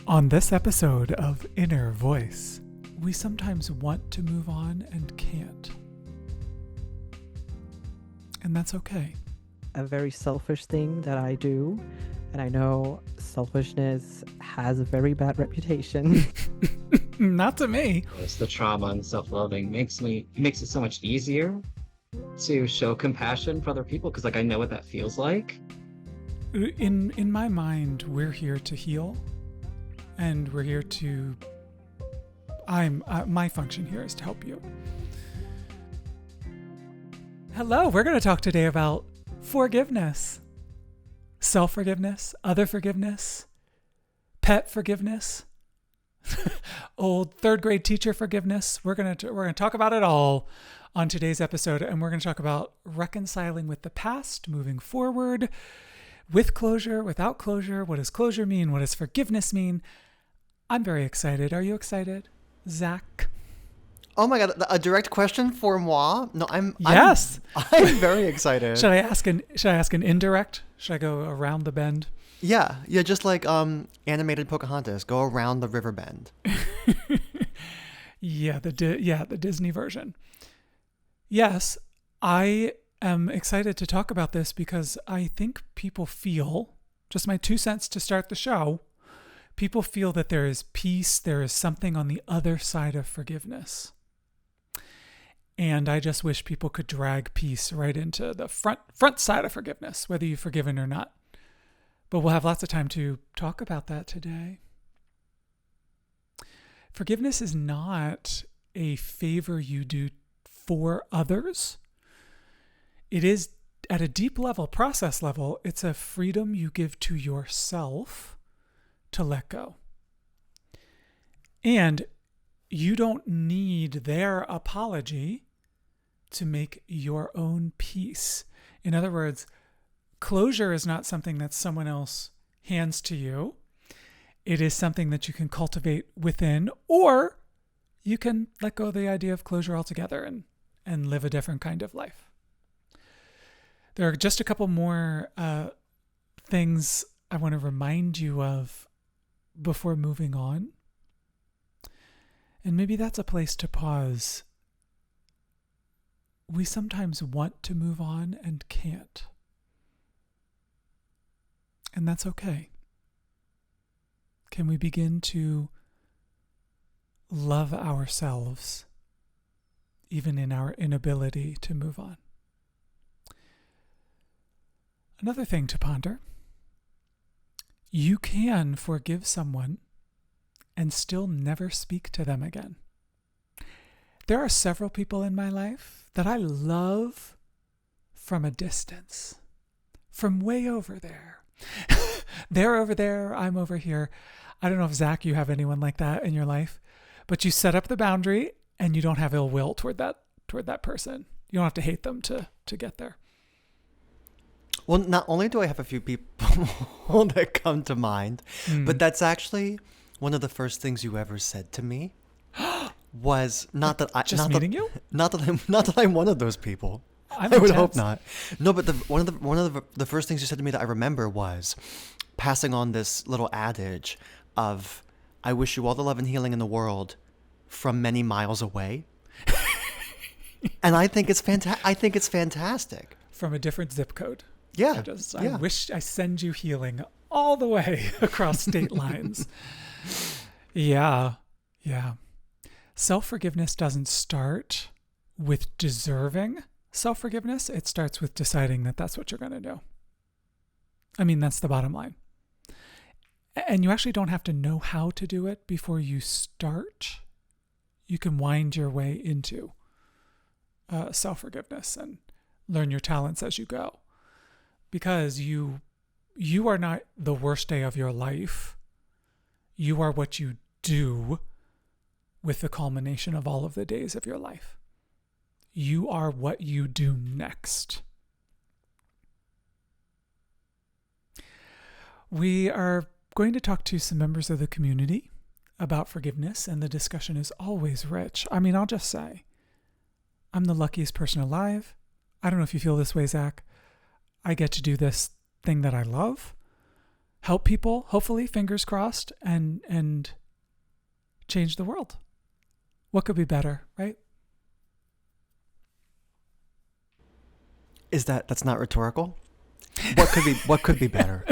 On this episode of Inner Voice, we sometimes want to move on and can't. And that's okay. A very selfish thing that I do, and I know selfishness has a very bad reputation. Not to me. It's the trauma and self-loathing makes it so much easier to show compassion for other people because I know what that feels like. In my mind, we're here to heal, and we're here to. My function here is to help you. Hello, we're going to talk today about forgiveness, self-forgiveness, other forgiveness, pet forgiveness, old third grade teacher forgiveness. We're going to talk about it all on today's episode, and we're going to talk about reconciling with the past, moving forward, with closure, without closure. What does closure mean? What does forgiveness mean? I'm very excited. Are you excited, Zach? Oh my God, a direct question for moi? No, Yes. I'm very excited. Should I ask an indirect? Should I go around the bend? Yeah, just like animated Pocahontas, go around the river bend. Yeah, the Disney version. Yes, I am excited to talk about this because I think people feel, just my 2 cents to start the show, people feel that there is peace, there is something on the other side of forgiveness. And I just wish people could drag peace right into the front side of forgiveness, whether you've forgiven or not. But we'll have lots of time to talk about that today. Forgiveness is not a favor you do for others. It is, at a deep level, process level, it's a freedom you give to yourself to let go. And you don't need their apology to make your own peace. In other words, closure is not something that someone else hands to you. It is something that you can cultivate within, or you can let go of the idea of closure altogether and live a different kind of life. There are just a couple more things I want to remind you of before moving on. And maybe that's a place to pause. We sometimes want to move on and can't. And that's okay. Can we begin to love ourselves even in our inability to move on? Another thing to ponder. You can forgive someone and still never speak to them again. There are several people in my life that I love from a distance, from way over there. They're over there, I'm over here. I don't know if, Zach, you have anyone like that in your life, but you set up the boundary and you don't have ill will toward that person. You don't have to hate them to get there. Well, not only do I have a few people that come to mind, but that's actually one of the first things you ever said to me. Was not that you? Not that I'm one of those people. I would hope not. No, but one of the first things you said to me that I remember was passing on this little adage of "I wish you all the love and healing in the world from many miles away," and I think it's fantastic. From a different zip code. Yeah, I wish I send you healing all the way across state lines. Yeah. Self-forgiveness doesn't start with deserving self-forgiveness. It starts with deciding that that's what you're going to do. I mean, that's the bottom line. And you actually don't have to know how to do it before you start. You can wind your way into self-forgiveness and learn your talents as you go. Because you are not the worst day of your life. You are what you do with the culmination of all of the days of your life. You are what you do next. We are going to talk to some members of the community about forgiveness, and the discussion is always rich. I mean, I'll just say, I'm the luckiest person alive. I don't know if you feel this way, Zach. I get to do this thing that I love. help people, hopefully, fingers crossed, and change the world. What could be better, right? That's not rhetorical? What could be better?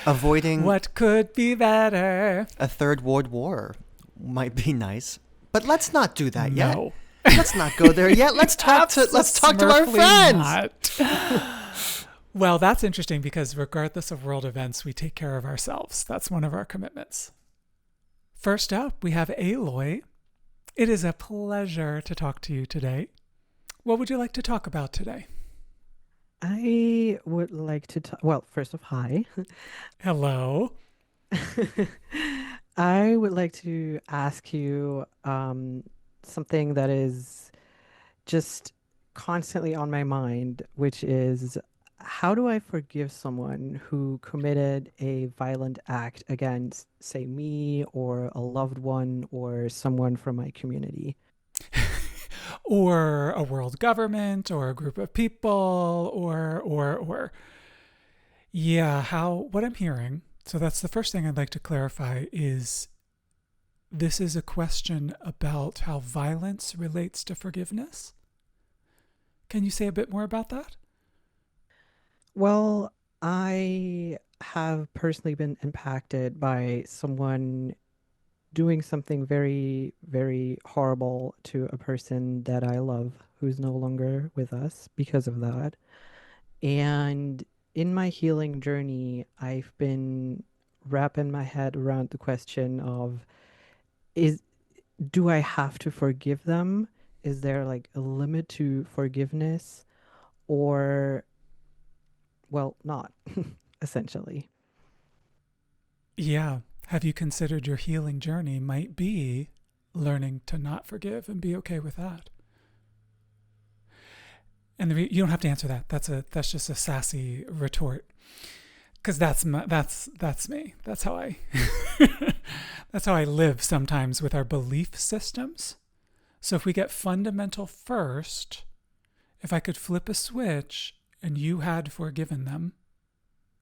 Avoiding What could be better? a third world war might be nice, but let's not do that yet. No. Let's not go there yet. Let's talk to our friends. Well, that's interesting because regardless of world events, we take care of ourselves. That's one of our commitments. First up, we have Aloy. It is a pleasure to talk to you today. What would you like to talk about today? I would like to talk. Well, first off, hi. Hello. I would like to ask you something that is just constantly on my mind, which is how do I forgive someone who committed a violent act against, say, me or a loved one or someone from my community? Or a world government or a group of people or yeah, what I'm hearing. So that's the first thing I'd like to clarify is this is a question about how violence relates to forgiveness. Can you say a bit more about that? Well, I have personally been impacted by someone doing something very, very horrible to a person that I love who's no longer with us because of that. And in my healing journey, I've been wrapping my head around the question of is do I have to forgive them? Is there like a limit to forgiveness or well, not essentially. Yeah. Have you considered your healing journey might be learning to not forgive and be okay with that? And you don't have to answer that. That's just a sassy retort, because that's me. That's how I that's how I live sometimes with our belief systems. So if we get fundamental first, if I could flip a switch and you had forgiven them,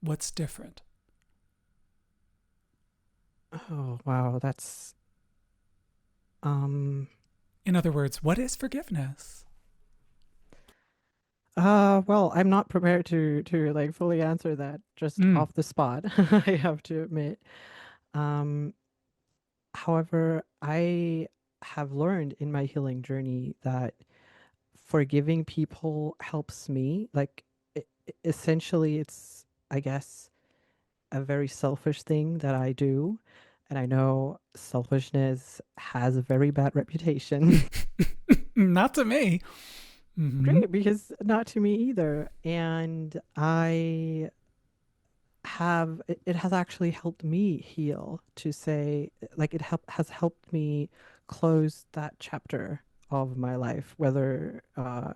what's different? Oh, wow, that's In other words, what is forgiveness? well, I'm not prepared to like fully answer that just off the spot, I have to admit. Um, However, I have learned in my healing journey that forgiving people helps me. Like, essentially, it's, I guess, a very selfish thing that I do. And I know selfishness has a very bad reputation. Not to me. Mm-hmm. Great, because not to me either. And it has actually helped me heal to say like has helped me close that chapter of my life, whether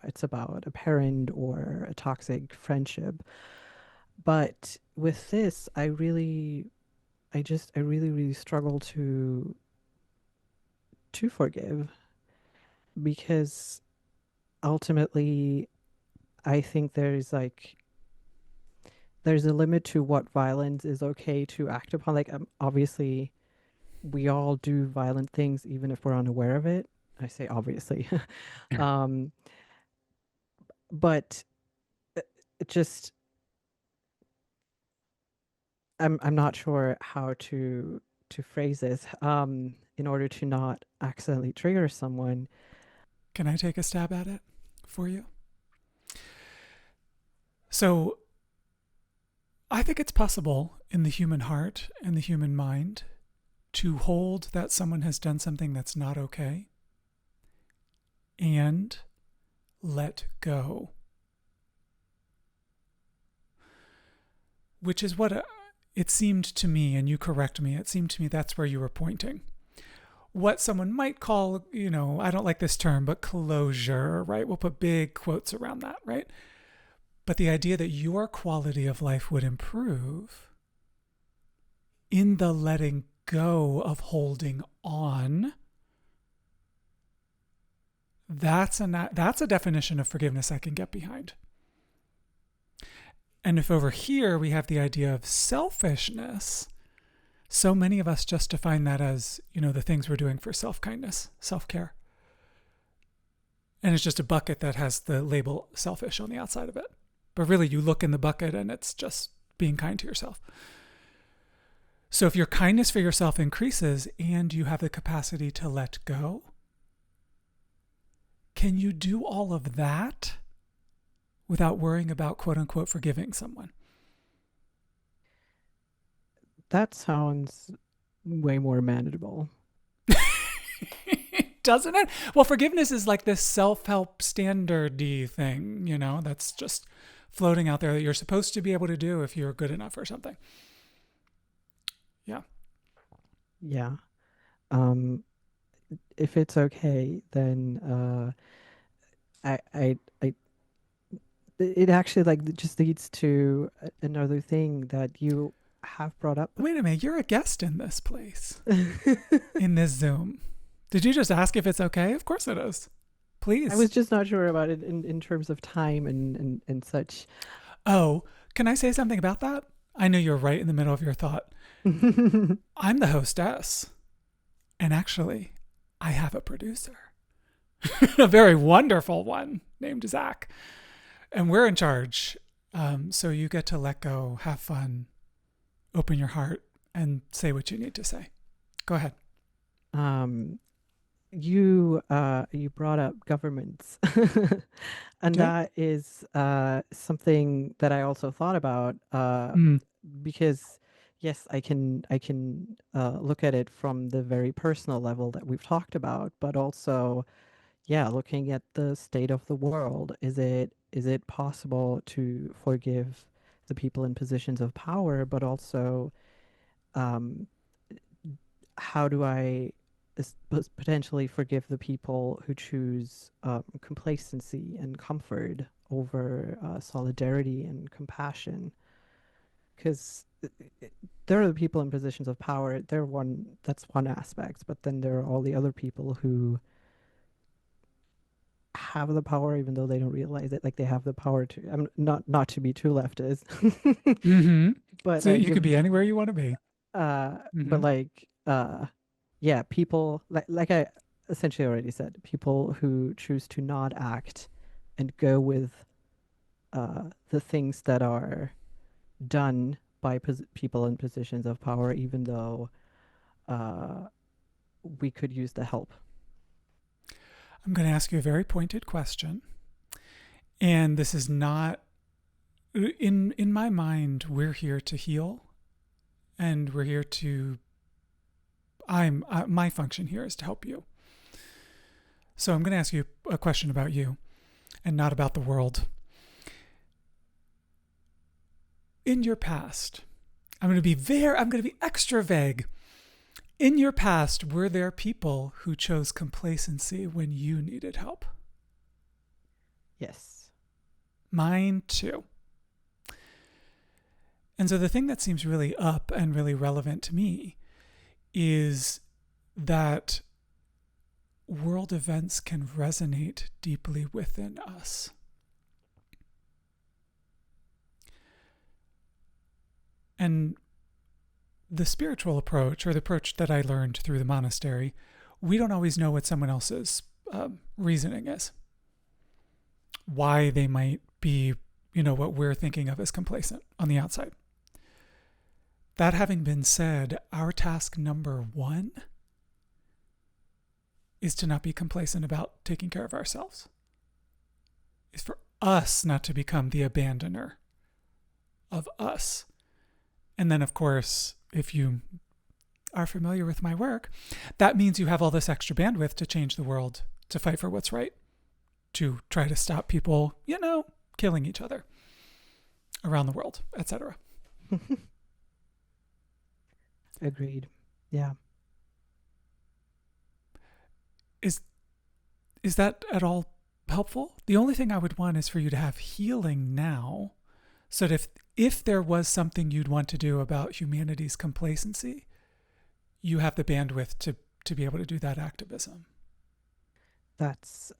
it's about a parent or a toxic friendship. But with this, I really, really struggle to forgive because ultimately I think there's a limit to what violence is okay to act upon. Like, obviously, we all do violent things, even if we're unaware of it. I say obviously, um, but it just I'm not sure how to phrase this in order to not accidentally trigger someone. Can I take a stab at it for you? So, I think it's possible in the human heart and the human mind to hold that someone has done something that's not okay and let go. Which is what it seemed to me, and you correct me, it seemed to me that's where you were pointing. What someone might call, I don't like this term, but closure, right? We'll put big quotes around that, right? But the idea that your quality of life would improve in the letting go of holding on, that's a definition of forgiveness I can get behind. And if over here we have the idea of selfishness, so many of us just define that as, the things we're doing for self-kindness, self-care. And it's just a bucket that has the label selfish on the outside of it. But really, you look in the bucket and it's just being kind to yourself. So if your kindness for yourself increases and you have the capacity to let go, can you do all of that without worrying about, quote unquote, forgiving someone? That sounds way more manageable. Doesn't it? Well, forgiveness is like this self-help standard-y thing, that's just floating out there that you're supposed to be able to do if you're good enough or something. Yeah. Yeah. If it's okay, then it actually just leads to another thing that you have brought up. Wait a minute, you're a guest in this place, in this Zoom. Did you just ask if it's okay? Of course it is. Please. I was just not sure about it in terms of time and such. Oh, can I say something about that? I know you're right in the middle of your thought. I'm the hostess. And actually, I have a producer. A very wonderful one named Zach. And we're in charge. So you get to let go, have fun, open your heart, and say what you need to say. Go ahead. You brought up governments, and that is something that I also thought about because yes, I can look at it from the very personal level that we've talked about, but also looking at the state of the world. Is it possible to forgive the people in positions of power, but also how do I potentially forgive the people who choose complacency and comfort over solidarity and compassion? Because there are the people in positions of power. That's one aspect, but then there are all the other people who have the power even though they don't realize it. Like they have the power to. I'm not to be too leftist, but so you could be anywhere you want to be. But people like I essentially already said, people who choose to not act and go with the things that are done by people in positions of power, even though we could use the help. I'm going to ask you a very pointed question. And this is not, in my mind, we're here to heal. And we're here to, my function here is to help you. So I'm going to ask you a question about you and not about the world. In your past, I'm going to be extra vague. In your past, were there people who chose complacency when you needed help? Yes. Mine too. And so the thing that seems really up and really relevant to me is that world events can resonate deeply within us. And the spiritual approach, or the approach that I learned through the monastery, we don't always know what someone else's reasoning is. Why they might be, what we're thinking of as complacent on the outside. That having been said, our task number 1 is to not be complacent about taking care of ourselves. Is for us not to become the abandoner of us. And then, of course, if you are familiar with my work, that means you have all this extra bandwidth to change the world, to fight for what's right, to try to stop people, killing each other around the world, etc. Agreed. Yeah. Is that at all helpful? The only thing I would want is for you to have healing now, so that if there was something you'd want to do about humanity's complacency, you have the bandwidth to be able to do that activism. That's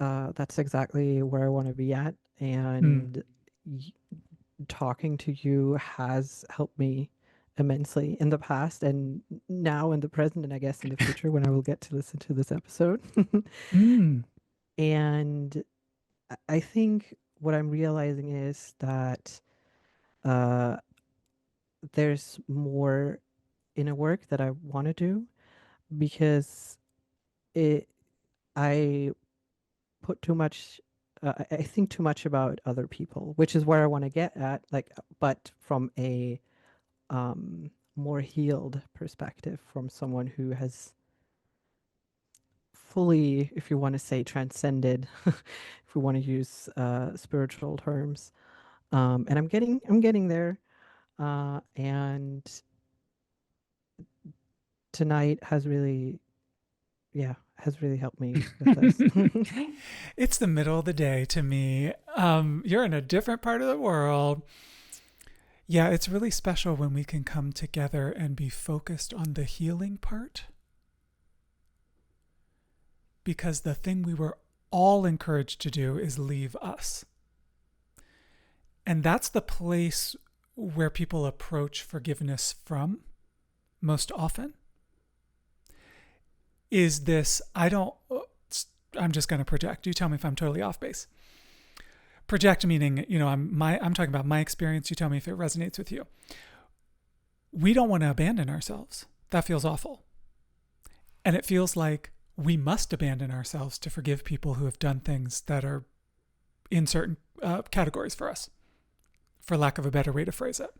exactly where I want to be at, and talking to you has helped me immensely in the past and now in the present, and I guess in the future when I will get to listen to this episode. Mm. And I think what I'm realizing is that uh, there's more inner work that I want to do because it I put too much. I think too much about other people, which is where I want to get at. Like, but from a more healed perspective, from someone who has fully, if you want to say, transcended, if we want to use spiritual terms. And I'm getting there. And tonight has really, yeah, has really helped me with this. It's the middle of the day to me. You're in a different part of the world. Yeah, it's really special when we can come together and be focused on the healing part. Because the thing we were all encouraged to do is leave us. And that's the place where people approach forgiveness from most often. Is this, I'm just going to project. You tell me if I'm totally off base. Project meaning, I'm talking about my experience. You tell me if it resonates with you. We don't want to abandon ourselves. That feels awful. And it feels like we must abandon ourselves to forgive people who have done things that are in certain categories for us, for lack of a better way to phrase it.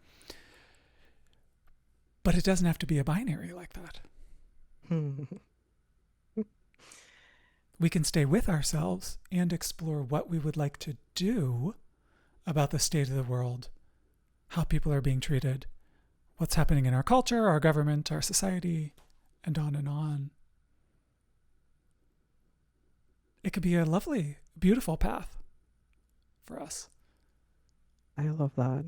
But it doesn't have to be a binary like that. We can stay with ourselves and explore what we would like to do about the state of the world, how people are being treated, what's happening in our culture, our government, our society, and on and on. It could be a lovely, beautiful path for us. I love that.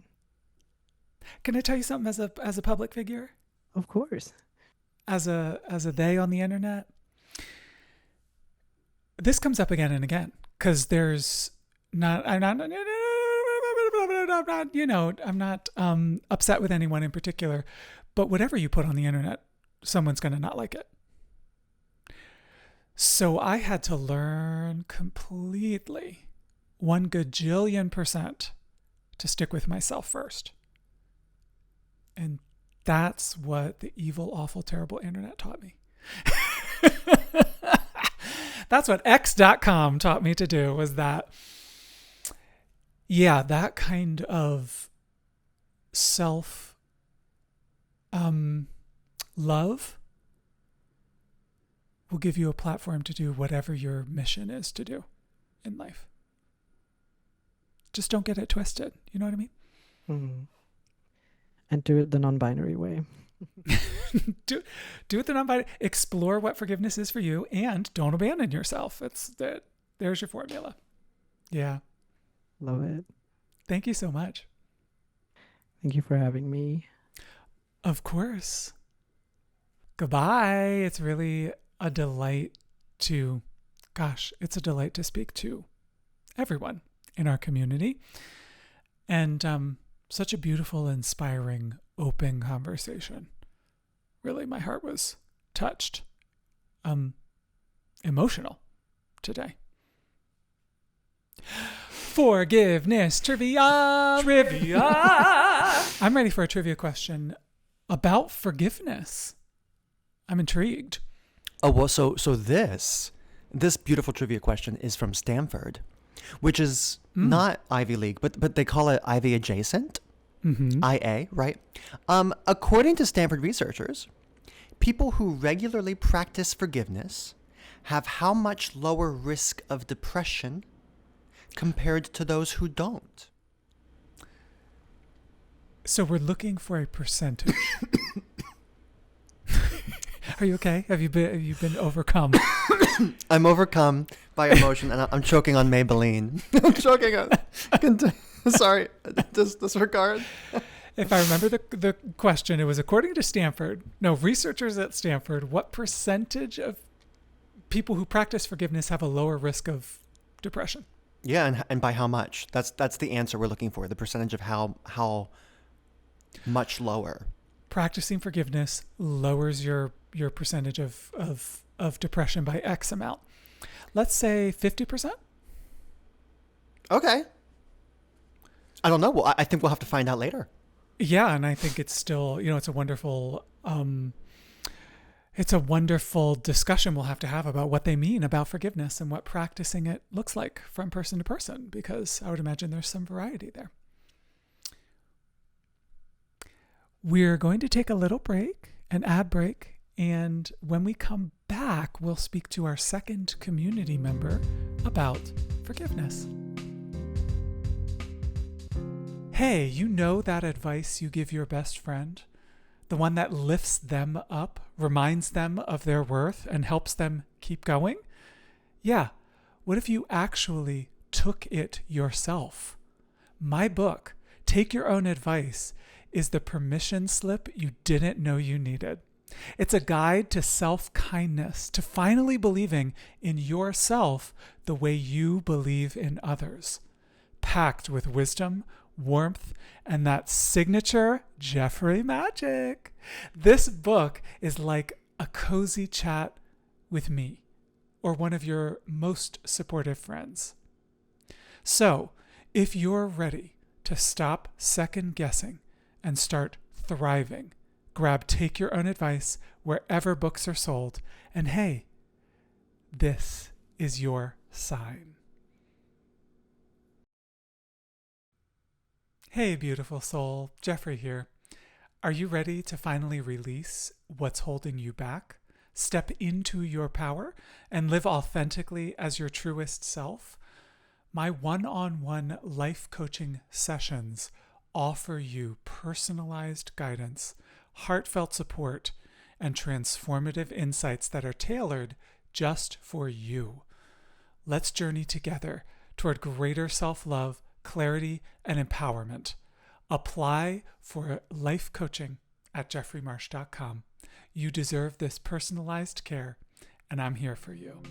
Can I tell you something as a public figure? Of course. As a they on the internet? This comes up again and again because I'm not upset with anyone in particular, but whatever you put on the internet, someone's going to not like it. So I had to learn completely 1 gajillion% to stick with myself first. And that's what the evil, awful, terrible internet taught me. That's what X.com taught me to do, was that, yeah, that kind of self love will give you a platform to do whatever your mission is to do in life. Just don't get it twisted. You know what I mean? Mm. And do it the non-binary way. do it the non-binary. Explore what forgiveness is for you, and don't abandon yourself. There's your formula. Yeah. Love it. Thank you so much. Thank you for having me. Of course. Goodbye. It's really a delight to speak to everyone in our community. And such a beautiful, inspiring, open conversation. Really, my heart was touched. Emotional today. Forgiveness trivia. I'm ready for a trivia question about forgiveness. I'm intrigued. Oh, well, so this beautiful trivia question is from Stanford, which is not Ivy League, but they call it Ivy adjacent. Mm-hmm. IA, right? According to Stanford researchers, people who regularly practice forgiveness have how much lower risk of depression compared to those who don't? So we're looking for a percentage. Are you okay? Have you been overcome? I'm overcome by emotion, and I'm choking on Maybelline. I'm choking on. Sorry, disregard. If I remember the question, it was according to Stanford. No, researchers at Stanford. What percentage of people who practice forgiveness have a lower risk of depression? Yeah, and by how much? That's the answer we're looking for. The percentage of how much lower. Practicing forgiveness lowers your percentage of depression by X amount. Let's say 50%. Okay. I don't know. Well, I think we'll have to find out later. Yeah, and I think it's still, it's a wonderful discussion we'll have to have about what they mean about forgiveness and what practicing it looks like from person to person, because I would imagine there's some variety there. We're going to take a little break, an ad break, and when we come back, we'll speak to our second community member about forgiveness. Hey, you know that advice you give your best friend? The one that lifts them up, reminds them of their worth, and helps them keep going? Yeah, what if you actually took it yourself? My book, Take Your Own Advice, is the permission slip you didn't know you needed. It's a guide to self-kindness, to finally believing in yourself the way you believe in others. Packed with wisdom, warmth, and that signature Jeffrey magic. This book is like a cozy chat with me or one of your most supportive friends. So, if you're ready to stop second guessing and start thriving, grab Take Your Own Advice wherever books are sold. And hey, this is your sign. Hey, beautiful soul, Jeffrey here. Are you ready to finally release what's holding you back? Step into your power and live authentically as your truest self? My one-on-one life coaching sessions offer you personalized guidance, heartfelt support, and transformative insights that are tailored just for you. Let's journey together toward greater self-love, clarity, and empowerment. Apply for life coaching at jeffreymarsh.com. You deserve this personalized care, and I'm here for you.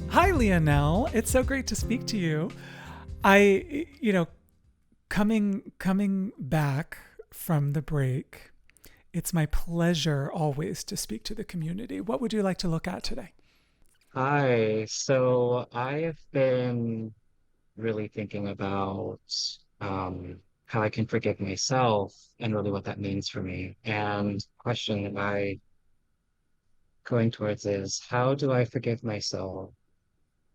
Hi, Leonel. It's so great to speak to you. Coming back from the break, it's my pleasure always to speak to the community. What would you like to look at today? Hi. So I have been really thinking about how I can forgive myself and really what that means for me. And the question that I going towards is how do I forgive myself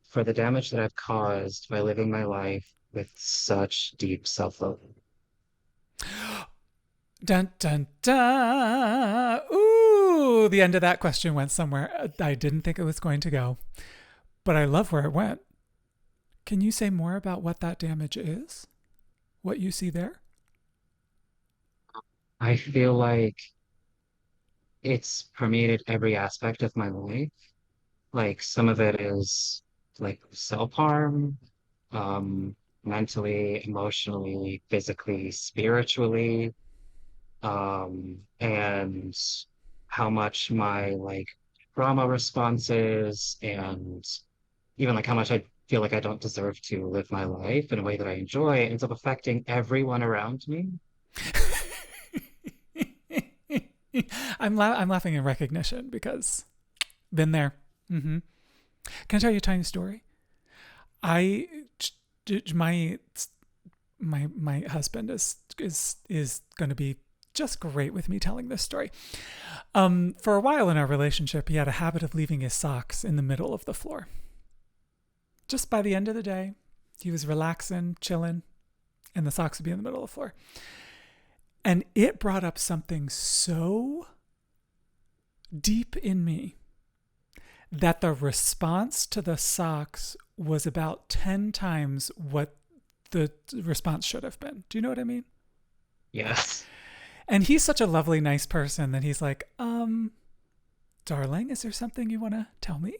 for the damage that I've caused by living my life with such deep self-loathing? Dun, dun, dun. Ooh, the end of that question went somewhere I didn't think it was going to go, but I love where it went. Can you say more about what that damage is? What you see there? I feel like it's permeated every aspect of my life. Like some of it is like self-harm, um, mentally, emotionally, physically, spiritually, and how much my like trauma responses and even like how much I feel like I don't deserve to live my life in a way that I enjoy ends up affecting everyone around me. I'm laughing in recognition because been there. Mm-hmm. Can I tell you a tiny story? I my my husband is going to be just great with me telling this story. For a while in our relationship, he had a habit of leaving his socks in the middle of the floor. Just by the end of the day, he was relaxing, chilling, and the socks would be in the middle of the floor. And it brought up something so deep in me that the response to the socks was about 10 times what the response should have been. Do you know what I mean? Yes. And he's such a lovely, nice person that he's like, darling, is there something you want to tell me?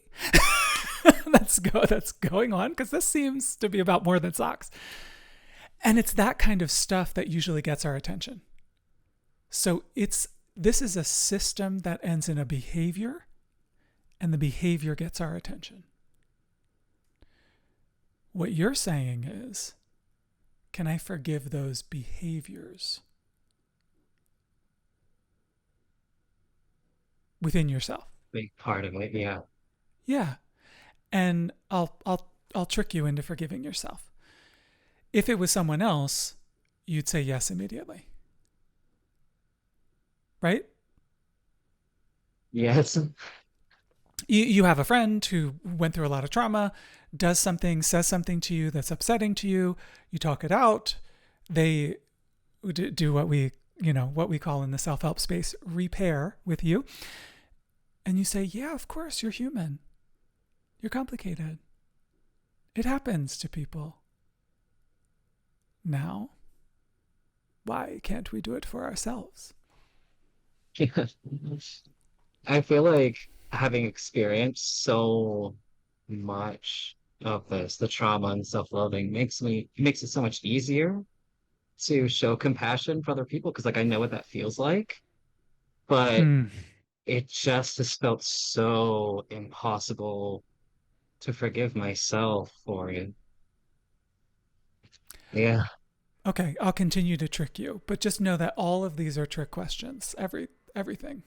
that's going on, because this seems to be about more than socks. And it's that kind of stuff that usually gets our attention. So this is a system that ends in a behavior, and the behavior gets our attention. What you're saying is, can I forgive those behaviors within yourself? Big part of it, yeah. Yeah. And I'll trick you into forgiving yourself. If it was someone else, you'd say yes immediately. Right? Yes. You have a friend who went through a lot of trauma, does something, says something to you that's upsetting to you, you talk it out, they do what we call in the self-help space repair with you, and you say, yeah, of course, you're human, you're complicated, it happens to people. Now, why can't we do it for ourselves? Yeah. I feel like having experienced so much of this, the trauma and self-loathing makes it so much easier to show compassion for other people because like I know what that feels like, but Mm. it just has felt so impossible to forgive myself for it. Yeah. Okay, I'll continue to trick you, but just know that all of these are trick questions. Everything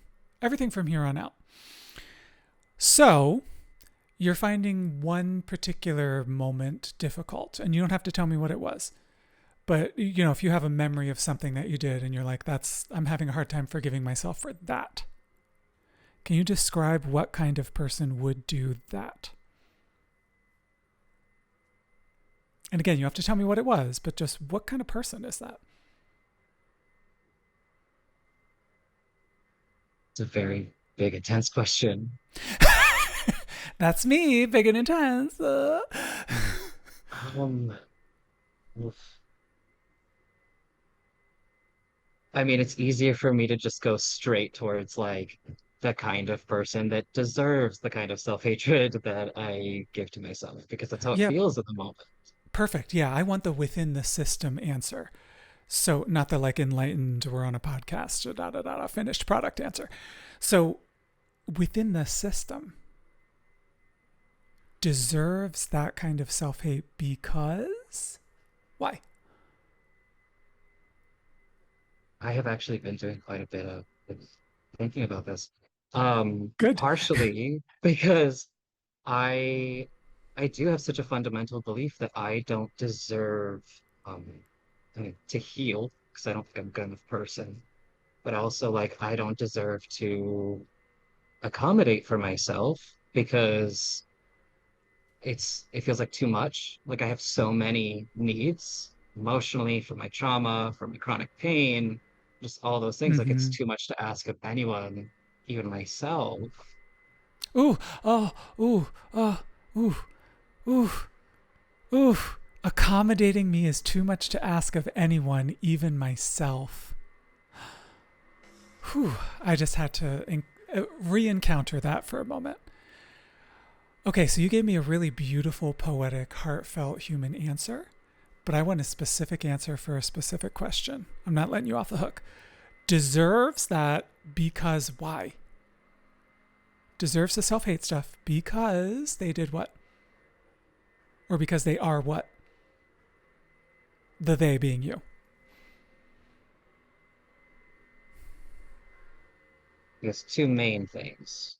from here on out. So, you're finding one particular moment difficult, and you don't have to tell me what it was. But if you have a memory of something that you did and you're like, I'm having a hard time forgiving myself for that. Can you describe what kind of person would do that? And again, you have to tell me what it was, but just what kind of person is that? It's a very big, intense question. That's me, big and intense. Um, oof. I mean, it's easier for me to just go straight towards like the kind of person that deserves the kind of self-hatred that I give to myself because that's how it Yeah, feels at the moment. perfect. Yeah, I want the within the system answer. So not the like enlightened, we're on a podcast, finished product answer. So within the system deserves that kind of self-hate because why? I have actually been doing quite a bit of thinking about this. Good. Partially because I I do have such a fundamental belief that I don't deserve um I mean to heal because I don't think I'm a good enough person, but also like I don't deserve to accommodate for myself because it feels like too much. Like I have so many needs emotionally from my trauma, from my chronic pain, just all those things. Like it's Mm-hmm. too much to ask of anyone, even myself. Ooh, oh, ooh, ooh, ooh, ooh. Accommodating me is too much to ask of anyone, even myself. Whew, I just had to re-encounter that for a moment. Okay, so you gave me a really beautiful, poetic, heartfelt human answer, but I want a specific answer for a specific question. I'm not letting you off the hook. Deserves that because why? Deserves the self-hate stuff because they did what? Or because they are what? The they being you. There's two main things.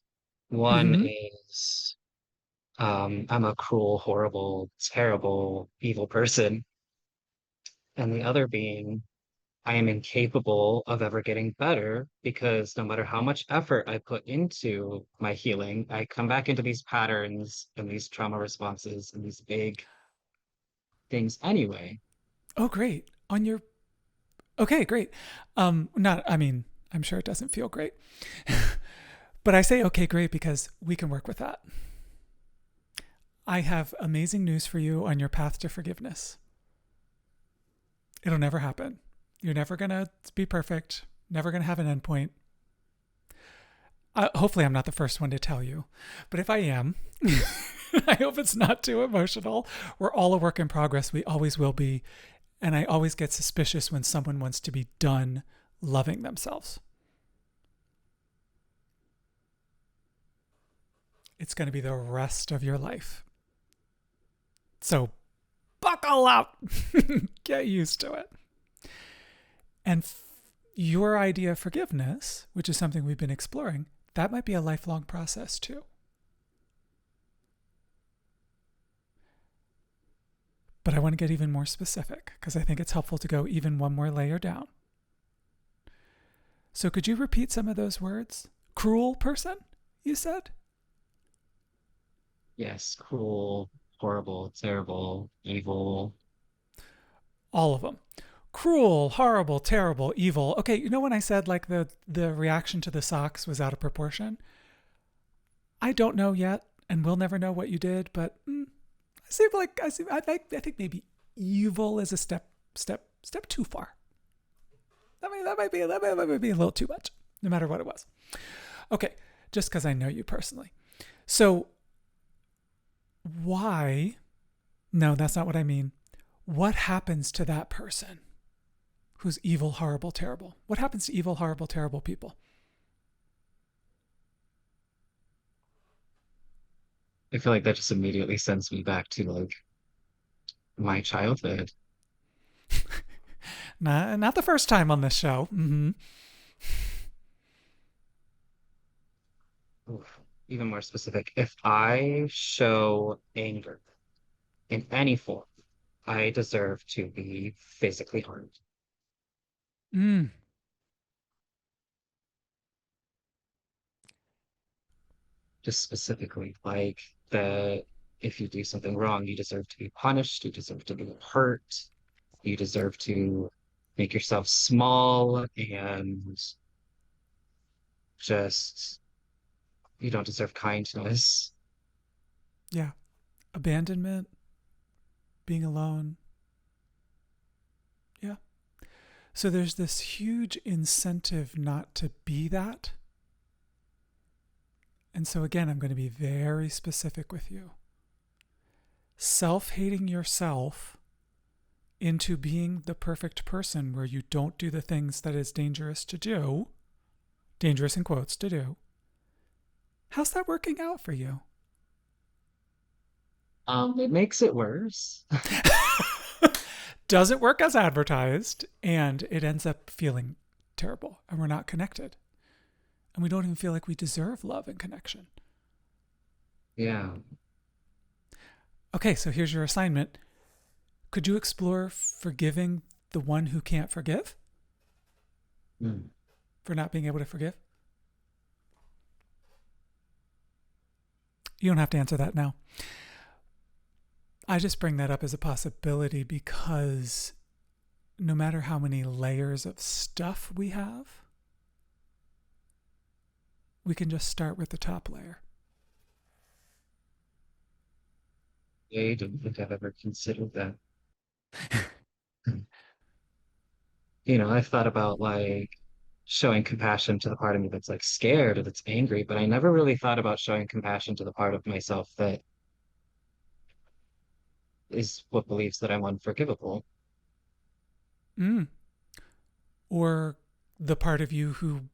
One Mm-hmm. is I'm a cruel, horrible, terrible, evil person. And the other being I am incapable of ever getting better because no matter how much effort I put into my healing, I come back into these patterns and these trauma responses and these big things anyway. Oh, great. Okay, great. Not, I mean, I'm sure it doesn't feel great. But I say, okay, great, because we can work with that. I have amazing news for you on your path to forgiveness. It'll never happen. You're never going to be perfect, never going to have an endpoint. Hopefully, I'm not the first one to tell you. But if I am, I hope it's not too emotional. We're all a work in progress. We always will be. And I always get suspicious when someone wants to be done loving themselves. It's going to be the rest of your life. So all out. Get used to it. And your idea of forgiveness, which is something we've been exploring, that might be a lifelong process too. But I want to get even more specific because I think it's helpful to go even one more layer down. So could you repeat some of those words? Cruel person, you said? Yes, cruel, horrible, terrible, evil. All of them. Cruel, horrible, terrible, evil. Okay, you know when I said like the reaction to the socks was out of proportion? I don't know yet, and we'll never know what you did, but I think maybe evil is a step too far. That might be a little too much, no matter what it was. Okay, just because I know you personally. So why? No, that's not what I mean. What happens to that person who's evil, horrible, terrible? What happens to evil, horrible, terrible people? I feel like that just immediately sends me back to like my childhood. Not the first time on this show. Mm-hmm. Oof. Even more specific, if I show anger in any form, I deserve to be physically harmed. Mm. Just specifically, like that if you do something wrong, you deserve to be punished, you deserve to be hurt, you deserve to make yourself small and just you don't deserve kindness. Yeah. Abandonment, being alone. Yeah. So there's this huge incentive not to be that. And so again, I'm going to be very specific with you. Self-hating yourself into being the perfect person where you don't do the things that is dangerous to do, dangerous in quotes to do. How's that working out for you? It makes it worse. Does it work as advertised? And it ends up feeling terrible, and we're not connected. And we don't even feel like we deserve love and connection. Yeah. Okay, so here's your assignment. Could you explore forgiving the one who can't forgive? Mm. For not being able to forgive? You don't have to answer that now. I just bring that up as a possibility because no matter how many layers of stuff we have, we can just start with the top layer. I don't think I've ever considered that. I've thought about like showing compassion to the part of me that's like scared or that's angry, but I never really thought about showing compassion to the part of myself that is what believes that I'm unforgivable. Mm. Or the part of you who,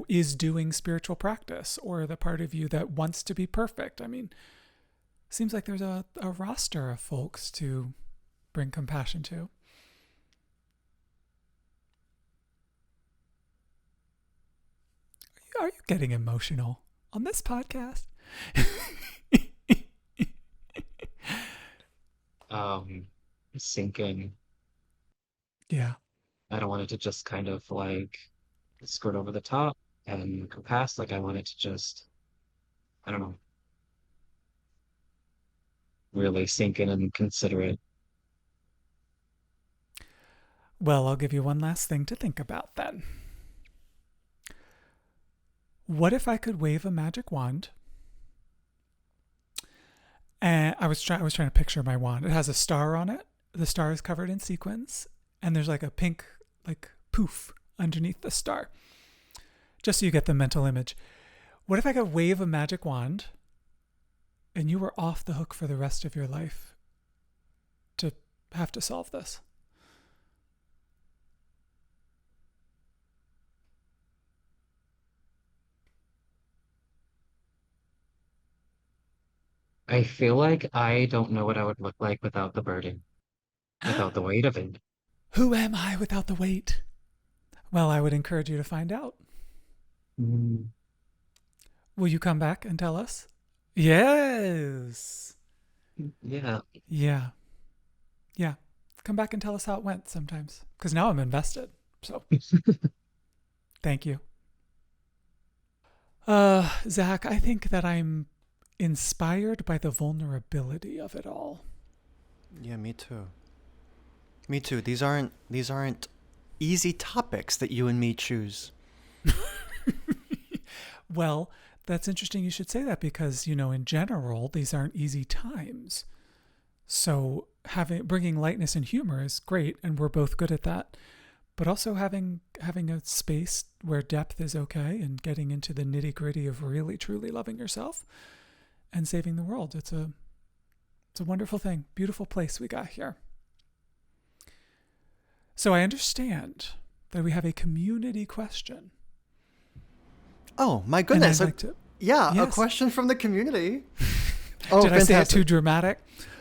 is doing spiritual practice, or the part of you that wants to be perfect. I mean, seems like there's a roster of folks to bring compassion to. Are you getting emotional on this podcast? Um, Sinking. Yeah. I don't want it to just kind of like skirt over the top and go past. Like I want it to just, I don't know, really sink in and consider it. Well, I'll give you one last thing to think about then. What if I could wave a magic wand? And I was trying to picture my wand. It has a star on it. The star is covered in sequins, and there's like a pink like poof underneath the star. Just so you get the mental image. What if I could wave a magic wand and you were off the hook for the rest of your life to have to solve this? I feel like I don't know what I would look like without the burden. without the weight of it. Who am I without the weight? Well, I would encourage you to find out. Mm, Will you come back and tell us? Yes. yeah. Yeah. Yeah. Come back and tell us how it went sometimes. Because now I'm invested. So thank you. Zach, I think that I'm inspired by the vulnerability of it all. Yeah, me too. Me too. These aren't easy topics that you and me choose. Well, that's interesting you should say that because, in general, these aren't easy times. So bringing lightness and humor is great, and we're both good at that. But also having a space where depth is okay and getting into the nitty-gritty of really, truly loving yourself and saving the world. It's a wonderful thing. Beautiful place we got here. So I understand that we have a community question. Oh, my goodness. And I'd like to, A yes. question from the community. Oh, Did I say it fantastic. too dramatic?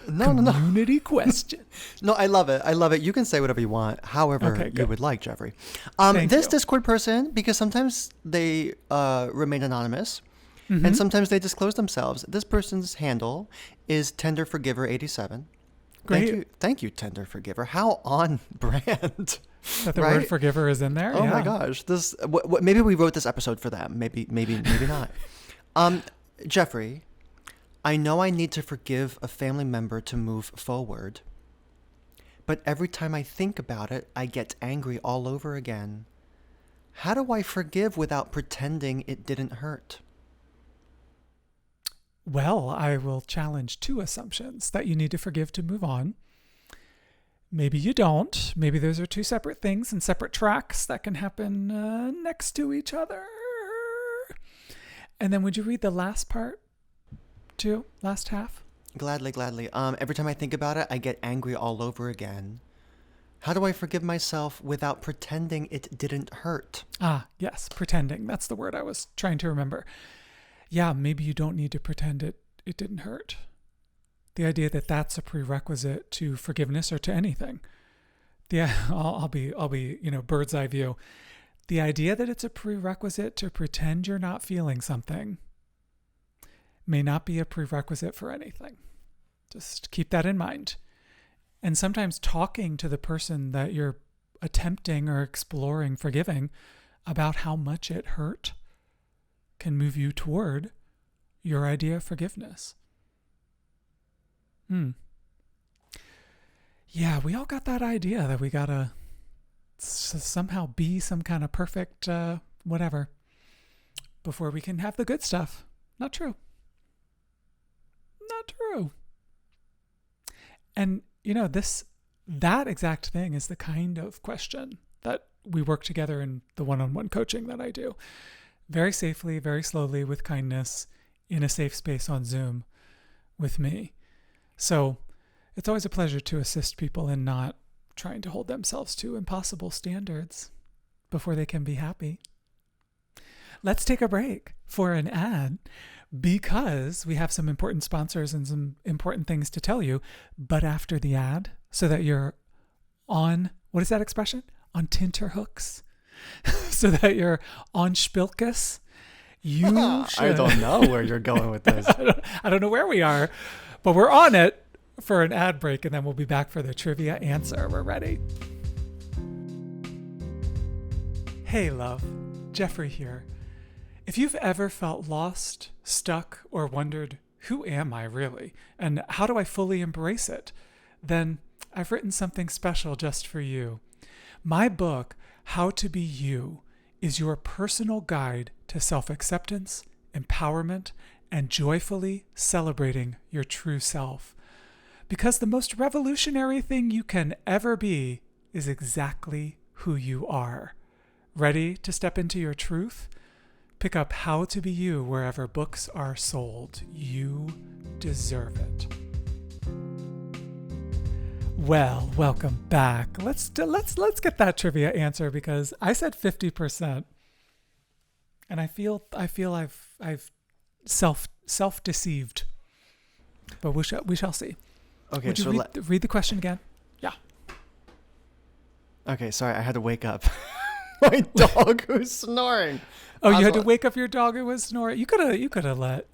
No. Community question. No, I love it. You can say whatever you want, however Okay, you good. would like, Jeffrey. Thank This you. Discord person, because sometimes they remain anonymous, Mm-hmm. and sometimes they disclose themselves. This person's handle is tenderforgiver87. Great. Thank you, Tender Forgiver. How on brand. That the right? word forgiver is in there? Oh Yeah. my gosh. This maybe we wrote this episode for them. Maybe not. Jeffrey, I know I need to forgive a family member to move forward. But every time I think about it, I get angry all over again. How do I forgive without pretending it didn't hurt? Well, I will challenge two assumptions: that you need to forgive to move on. Maybe you don't. Maybe those are two separate things and separate tracks that can happen next to each other. And then would you read the last part too? Last half? Gladly. Every time I think about it, I get angry all over again. How do I forgive myself without pretending it didn't hurt? Ah, yes, pretending. That's the word I was trying to remember. Yeah, maybe you don't need to pretend it didn't hurt. The idea that that's a prerequisite to forgiveness or to anything. I'll be bird's eye view. The idea that it's a prerequisite to pretend you're not feeling something may not be a prerequisite for anything. Just keep that in mind. And sometimes talking to the person that you're attempting or exploring forgiving about how much it hurt can move you toward your idea of forgiveness. Yeah, we all got that idea that we gotta somehow be some kind of perfect whatever before we can have the good stuff. Not true. Not true. And that exact thing is the kind of question that we work together in the one-on-one coaching that I do. Very safely, very slowly, with kindness, in a safe space on Zoom with me. So it's always a pleasure to assist people in not trying to hold themselves to impossible standards before they can be happy. Let's take a break for an ad because we have some important sponsors and some important things to tell you. But after the ad, so that you're on, what is that expression? On tenterhooks. So that you're on Spilkus. You should. I don't know where you're going with this. I don't know where we are, but we're on it for an ad break, and then we'll be back for the trivia answer. We're ready. Hey, love. Jeffrey here. If you've ever felt lost, stuck, or wondered, who am I really, and how do I fully embrace it, then I've written something special just for you. My book, How to Be You, is your personal guide to self-acceptance, empowerment, and joyfully celebrating your true self. Because the most revolutionary thing you can ever be is exactly who you are. Ready to step into your truth? Pick up How to Be You wherever books are sold. You deserve it. Well, welcome back. Let's get that trivia answer because I said 50%, and I feel I've self-deceived, but we shall see. Okay, Would you so read the question again? Yeah. Okay, sorry, I had to wake up my dog who's snoring. Oh, you had to wake up your dog who was snoring. You could have let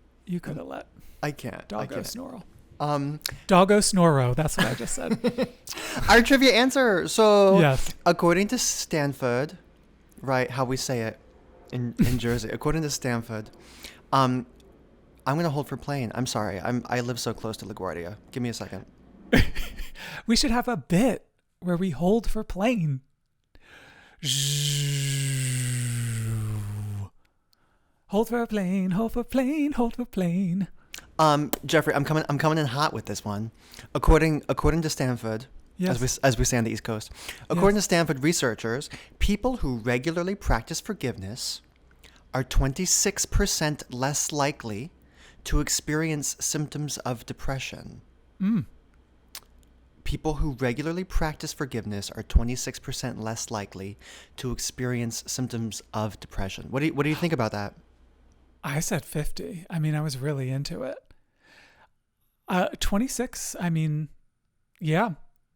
I can't. doggo snore. Doggo snoro. That's what I just said. Our trivia answer. So, yes. According to Stanford, right? How we say it in Jersey. According to Stanford, I'm gonna hold for plane. I'm sorry. I live so close to LaGuardia. Give me a second. We should have a bit where we hold for plane. Hold for plane, hold for plane, hold for plane. Jeffrey, I'm coming in hot with this one. According to Stanford, yes. as we say on the East Coast, according to Stanford researchers, people who regularly practice forgiveness are 26% less likely to experience symptoms of depression. People who regularly practice forgiveness are 26% less likely to experience symptoms of depression. What do you think about that? I said 50. I mean, I was really into it. 26, I mean, yeah,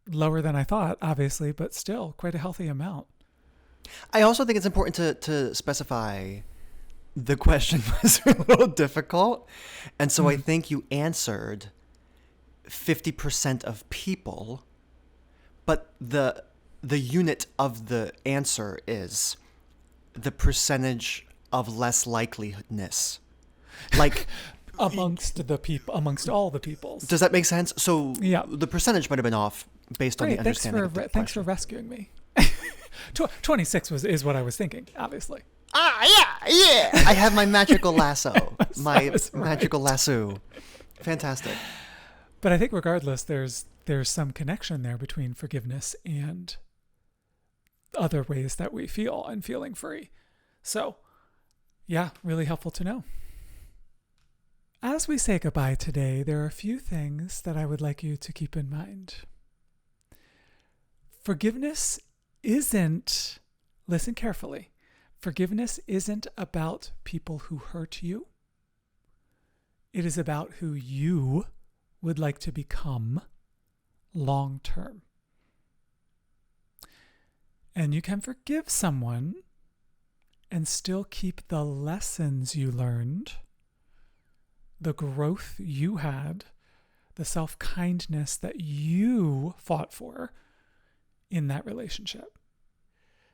lower than I thought, obviously, but still quite a healthy amount. I also think it's important to specify the question was a little difficult. And so I think you answered 50% of people, but the unit of the answer is the percentage of less likeliness. Like amongst all the peoples. Does that make sense? So yeah. The percentage might have been off based on the understanding of the question. Thanks for rescuing me. 26 is what I was thinking, obviously. Yeah. I have my magical lasso. Magical lasso. Fantastic. But I think regardless, there's some connection there between forgiveness and other ways that we feel and feeling free. So, yeah, really helpful to know. As we say goodbye today, there are a few things that I would like you to keep in mind. Forgiveness isn't, listen carefully, forgiveness isn't about people who hurt you. It is about who you would like to become long term. And you can forgive someone and still keep the lessons you learned, the growth you had, the self-kindness that you fought for in that relationship.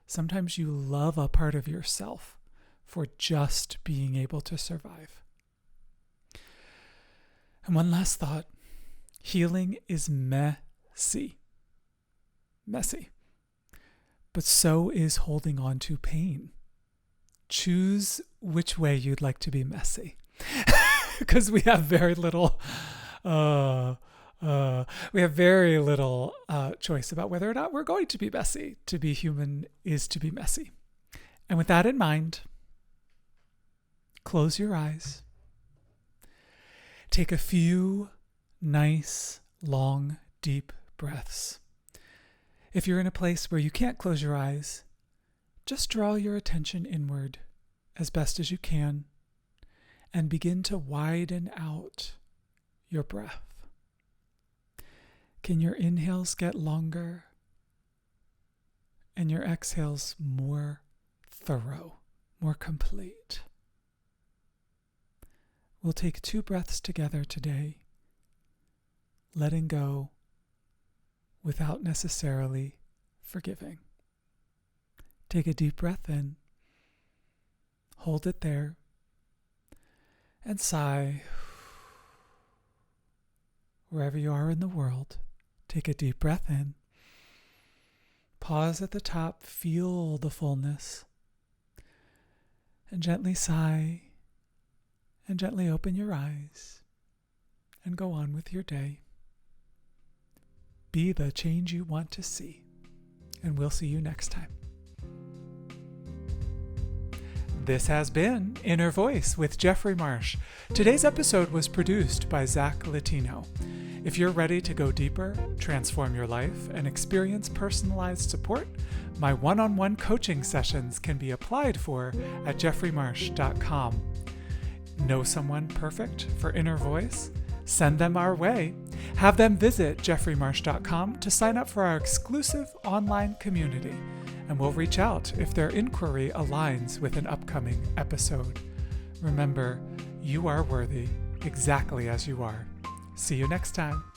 Sometimes you love a part of yourself for just being able to survive. And one last thought. Healing is messy. But so is holding on to pain. Choose which way you'd like to be messy. Because we have very little choice about whether or not we're going to be messy. To be human is to be messy. And with that in mind, close your eyes. Take a few nice, long, deep breaths. If you're in a place where you can't close your eyes, just draw your attention inward as best as you can and begin to widen out your breath. Can your inhales get longer and your exhales more thorough, more complete? We'll take 2 breaths together today, letting go without necessarily forgiving. Take a deep breath in, hold it there, and sigh. Wherever you are in the world, take a deep breath in. Pause at the top, feel the fullness, and gently sigh, and gently open your eyes, and go on with your day. Be the change you want to see, and we'll see you next time. This has been Inner Voice with Jeffrey Marsh. Today's episode was produced by Zach Latino. If you're ready to go deeper, transform your life, and experience personalized support, my one-on-one coaching sessions can be applied for at jeffreymarsh.com. Know someone perfect for Inner Voice? send them our way. Have them visit jeffreymarsh.com to sign up for our exclusive online community, and we'll reach out if their inquiry aligns with an upcoming episode. Remember, you are worthy exactly as you are. See you next time.